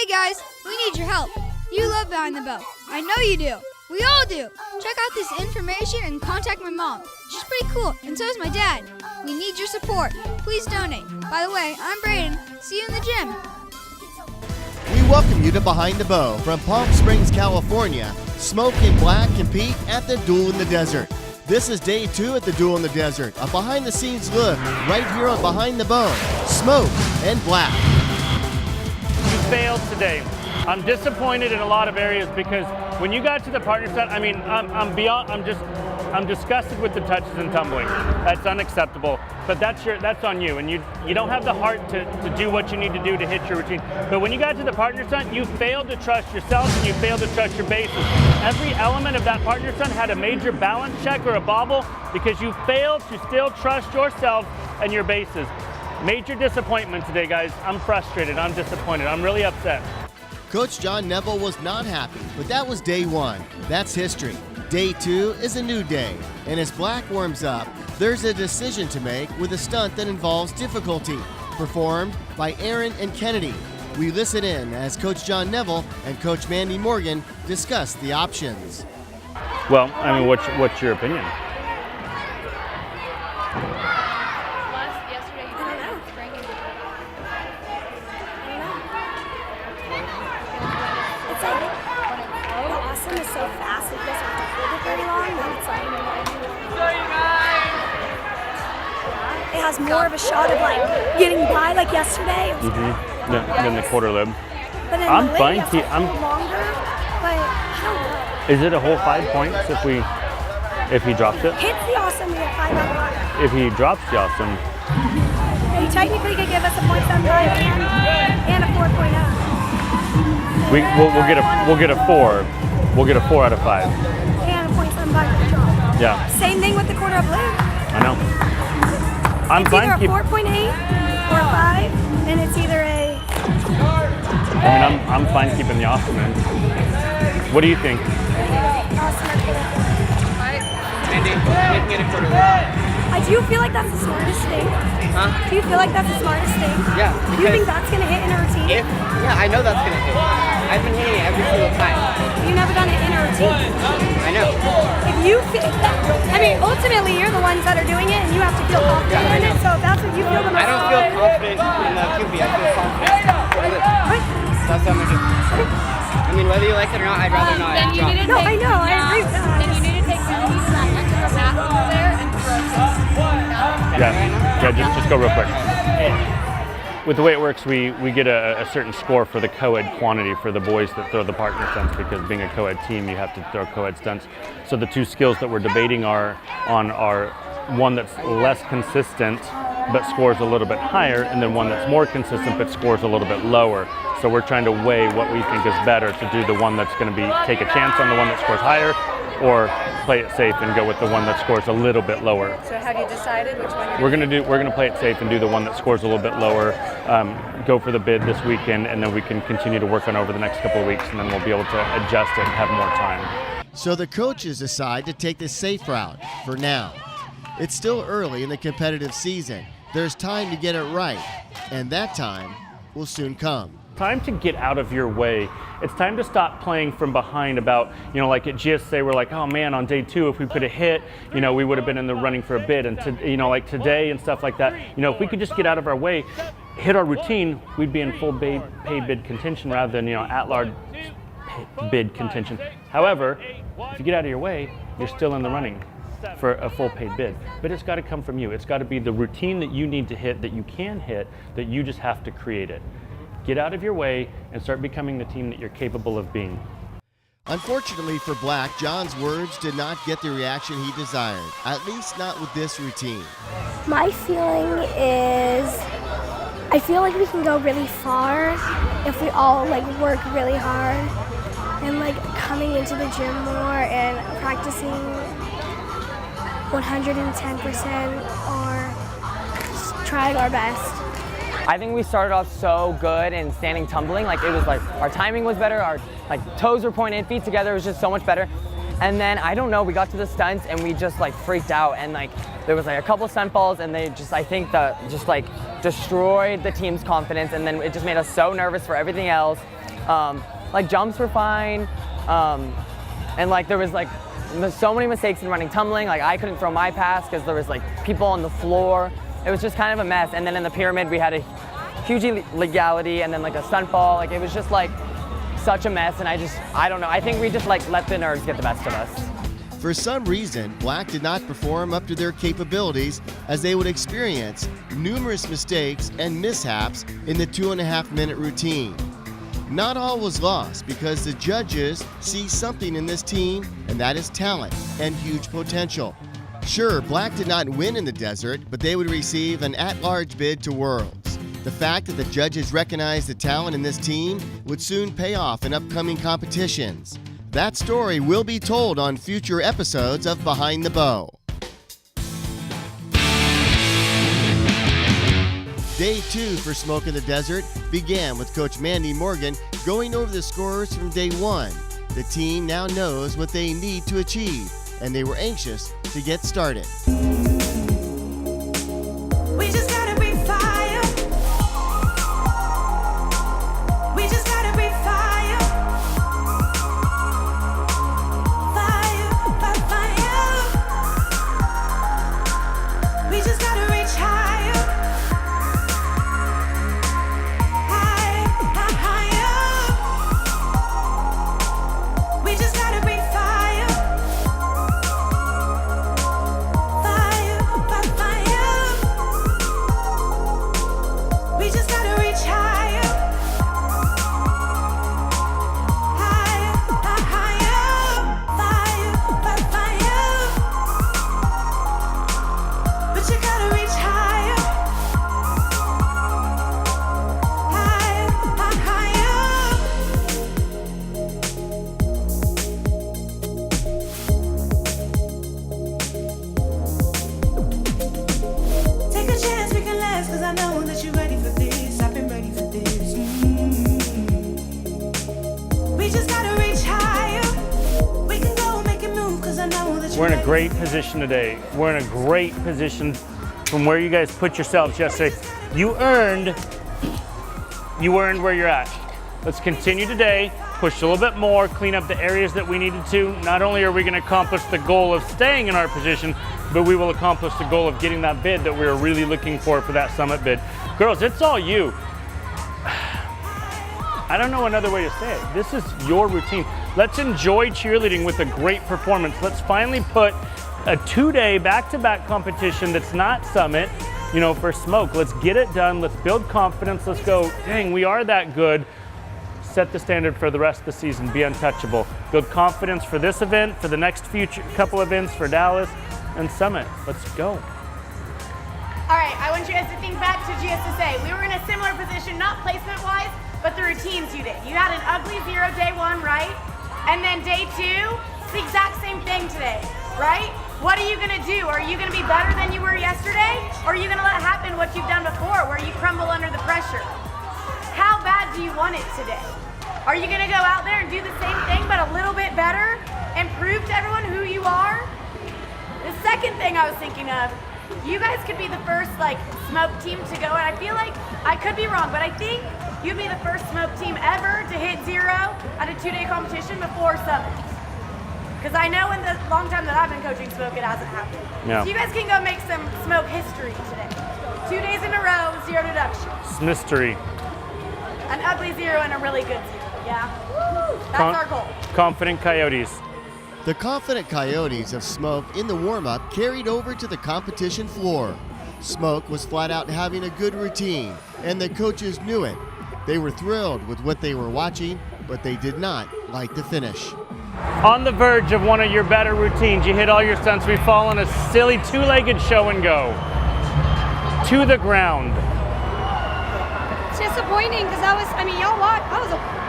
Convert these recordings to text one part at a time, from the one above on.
guys, we need your help. You love Behind the Bow. I know you do. We all do. Check out this information and contact my mom. She's pretty cool, and so is my dad. We need your support. Please donate. By the way, I'm Brayden. See you in the gym. We welcome you to Behind the Bow from Palm Springs, California. Smoke and Black compete at the Duel in the Desert. This is day 2 at the Duel in the Desert, a behind-the-scenes look right here on Behind the Bow. Smoke and Black. You failed today. I'm disappointed in a lot of areas because when you got to the partner set, I mean, I'm disgusted with the touches and tumbling. That's unacceptable. But that's on you, and you don't have the heart to do what you need to do to hit your routine. But when you got to the partner stunt, you failed to trust yourself and you failed to trust your bases. Every element of that partner stunt had a major balance check or a bobble because you failed to still trust yourself and your bases. Major disappointment today, guys. I'm frustrated. I'm disappointed. I'm really upset. Coach John Neville was not happy, but that was day 1. That's history. Day 2 is a new day, and as Black warms up, there's a decision to make with a stunt that involves difficulty, performed by Aaron and Kennedy. We listen in as Coach John Neville and Coach Mandy Morgan discuss the options. Well, I mean, what's your opinion? So fast, it doesn't have to hold it very long, but it's like, it has more of a shot of like getting by like yesterday. Than the quarter lib. But then I'm the fine. lady has longer, but I don't know. Is it a whole 5 points if he drops it? Hits the awesome, we get 5 out of 5. If he drops the awesome, You technically could give us a 0.75 and a 4.0. we'll get a 4. We'll get a 4 out of 5. And a 0.75 for the drop. Yeah. Same thing with the quarter of blue. I know. I'm it's fine. Either a 4.8 or a 5, and it's either a. I mean, I'm fine keeping the awesome in. What do you think? Andy, making it a quarter lib. Do you feel like that's the smartest thing? Huh? Do you feel like that's the smartest thing? Yeah. Do you think that's going to hit in a routine? Yeah, I know that's going to hit. I've been hitting it every single time. You've never done it in a routine? I know. If you feel, I mean, ultimately you're the ones that are doing it and you have to feel confident in it, so if that's what you feel the most. I don't feel confident in the QB, I feel confident. That's what I'm going to do. I mean, whether you like it or not, I'd rather not. Then you need to I know, I agree with that. Then you need to take that extra path over there and throw it. Yeah, just go real quick. With the way it works, we get a certain score for the co-ed quantity for the boys that throw the partner stunts, because being a co-ed team, you have to throw co-ed stunts. So the 2 skills that we're debating are one that's less consistent but scores a little bit higher, and then one that's more consistent but scores a little bit lower. So we're trying to weigh what we think is better, to do the one that's going to take a chance on the one that scores higher, or play it safe and go with the one that scores a little bit lower. So have you decided which one We're going to play it safe and do the one that scores a little bit lower, go for the bid this weekend, and then we can continue to work on over the next couple of weeks, and then we'll be able to adjust it and have more time. So the coaches decide to take the safe route for now. It's still early in the competitive season. There's time to get it right, and that time will soon come. Time to get out of your way. It's time to stop playing from behind about, like at GSA, we're like, oh man, on day 2, if we could have hit, we would have been in the running for a bid. And like today and stuff like that, if we could just get out of our way, hit our routine, we'd be in full paid bid contention rather than, at large bid contention. However, if you get out of your way, you're still in the running for a full paid bid. But it's got to come from you. It's got to be the routine that you need to hit, that you can hit, that you just have to create it. Get out of your way and start becoming the team that you're capable of being. Unfortunately for Black, John's words did not get the reaction he desired, at least not with this routine. My feeling is, I feel like we can go really far if we all work really hard and coming into the gym more and practicing 110% or trying our best. I think we started off so good and standing tumbling, it was our timing was better, our toes were pointed, feet together, it was just so much better. And then I don't know, we got to the stunts and we just freaked out, and there was a couple stunt falls, and they just, I think that just destroyed the team's confidence, and then it just made us so nervous for everything else. Like jumps were fine, and like there was like so many mistakes in running tumbling. Like I couldn't throw my pass because there was like people on the floor. It was just kind of a mess. And then in the pyramid we had a huge illegality and then like a stunt ball. Like it was just like such a mess. And I don't know. I think we just like let the nerds get the best of us. For some reason, Black did not perform up to their capabilities as they would experience numerous mistakes and mishaps in the 2.5-minute routine. Not all was lost because the judges see something in this team, and that is talent and huge potential. Sure, Black did not win in the desert, but they would receive an at-large bid to Worlds. The fact that the judges recognize the talent in this team would soon pay off in upcoming competitions. That story will be told on future episodes of Behind the Bow. Day 2 for Smoke in the Desert began with Coach Mandy Morgan going over the scores from day 1. The team now knows what they need to achieve, and they were anxious to get started. We just gotta bring fire. We just gotta bring fire. Fire, fire. We just gotta reach higher. Higher. We just gotta bring fire. Fire, fire. We just gotta reach higher. Higher, higher. Fire, fire. But you gotta reach higher. Higher, higher. Take a chance, we can last, cause I know that you're ready for this. I've been ready for this. We just gotta reach higher. We can go make it move, cause I know that you're We're in a ready great for this. position today. We're in a great position from where you guys put yourselves yesterday. You earned where you're at. Let's continue today, push a little bit more, clean up the areas that we needed to. Not only are we going to accomplish the goal of staying in our position, but we will accomplish the goal of getting that bid that we were really looking for that summit bid. Girls, it's all you. I don't know another way to say it. This is your routine. Let's enjoy cheerleading with a great performance. Let's finally put a 2-day back-to-back competition that's not summit, for Smoke. Let's get it done. Let's build confidence. Let's go, dang, we are that good. Set the standard for the rest of the season. Be untouchable. Build confidence for this event, for the next future couple events for Dallas and Summit. Let's go. All right, I want you guys to think back to GSSA. We were in a similar position, not placement-wise, but the routines you did. You had an ugly 0 day 1, right? And then day 2, it's the exact same thing today, right? What are you gonna do? Are you gonna be better than you were yesterday? Or are you gonna let happen what you've done before, where you crumble under the pressure? How bad do you want it today? Are you gonna go out there and do the same thing, but a little bit better, and prove to everyone who you are? The second thing I was thinking of, you guys could be the first Smoke team to go, and I feel like I could be wrong, but I think you'd be the first Smoke team ever to hit 0 at a 2-day competition before Summit. Because I know in the long time that I've been coaching Smoke, it hasn't happened. Yeah. So you guys can go make some Smoke history today. 2 days in a row, 0 deductions. It's mystery. An ugly 0 and a really good 0, yeah? That's our goal. Confident Coyotes. The confident Coyotes of Smoke in the warm-up carried over to the competition floor. Smoke was flat out having a good routine, and the coaches knew it. They were thrilled with what they were watching, but they did not like the finish. On the verge of one of your better routines, you hit all your stunts. We fall on a silly 2-legged show and go to the ground. It's disappointing because that was a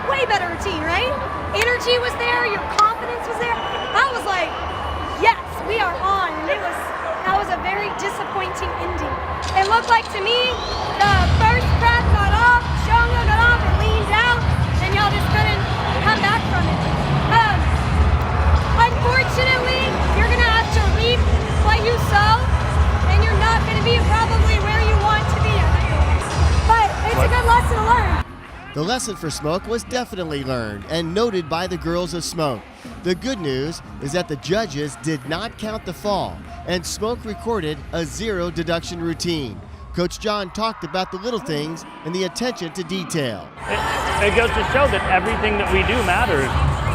way better routine, right? Energy was there, your confidence was there. I was like, yes, we are on. And that was a very disappointing ending. It looked like to me, the first breath got off, Shonga got off and leaned out, and y'all just couldn't come back from it. Unfortunately, you're gonna have to reap what you sow, and you're not gonna be probably where you want to be. But it's a good lesson to learn. The lesson for Smoke was definitely learned and noted by the girls of Smoke. The good news is that the judges did not count the fall, and Smoke recorded a 0 deduction routine. Coach John talked about the little things and the attention to detail. It goes to show that everything that we do matters.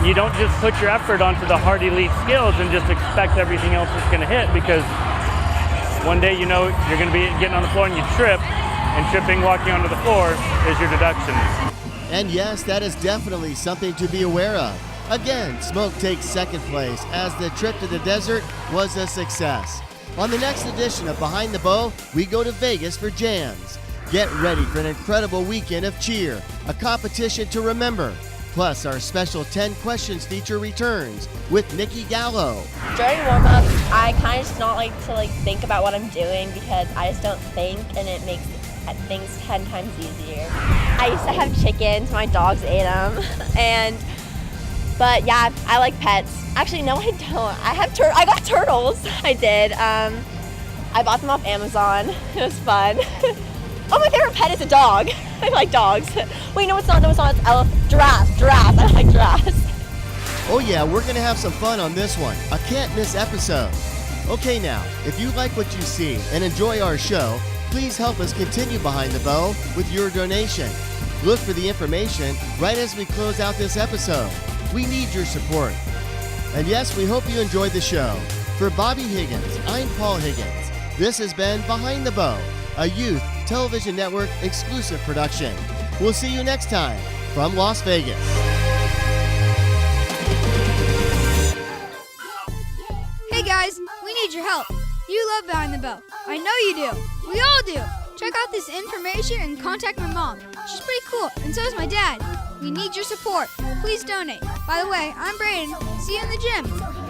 You don't just put your effort onto the hard elite skills and just expect everything else is going to hit, because one day you know you're going to be getting on the floor and you trip, and tripping walking onto the floor is your deduction. And yes, that is definitely something to be aware of. Again, Smoke takes second place as the trip to the desert was a success. On the next edition of Behind the Bow, we go to Vegas for jams. Get ready for an incredible weekend of cheer, a competition to remember. Plus, our special 10 questions feature returns with Nikki Gallo. During warm-up, I kind of just don't like to think about what I'm doing, because I just don't think, and it makes things 10 times easier. I used to have chickens, my dogs ate them, but yeah, I like pets. Actually, no, I don't. I got turtles. I did. I bought them off Amazon. It was fun. Oh, my favorite pet is a dog. I like dogs. Wait, no, it's not. It's elephant. Giraffe. I like giraffes. Oh yeah, we're gonna have some fun on this one. A can't miss episode. Okay now, if you like what you see and enjoy our show, please help us continue Behind the Bow with your donation. Look for the information right as we close out this episode. We need your support. And yes, we hope you enjoyed the show. For Bobby Higgins, I'm Paul Higgins. This has been Behind the Bow, a Youth Television Network exclusive production. We'll see you next time from Las Vegas. Hey guys, we need your help. You love Behind the Bow. I know you do. We all do. Check out this information and contact my mom. She's pretty cool, and so is my dad. We need your support. Please donate. By the way, I'm Brayden. See you in the gym.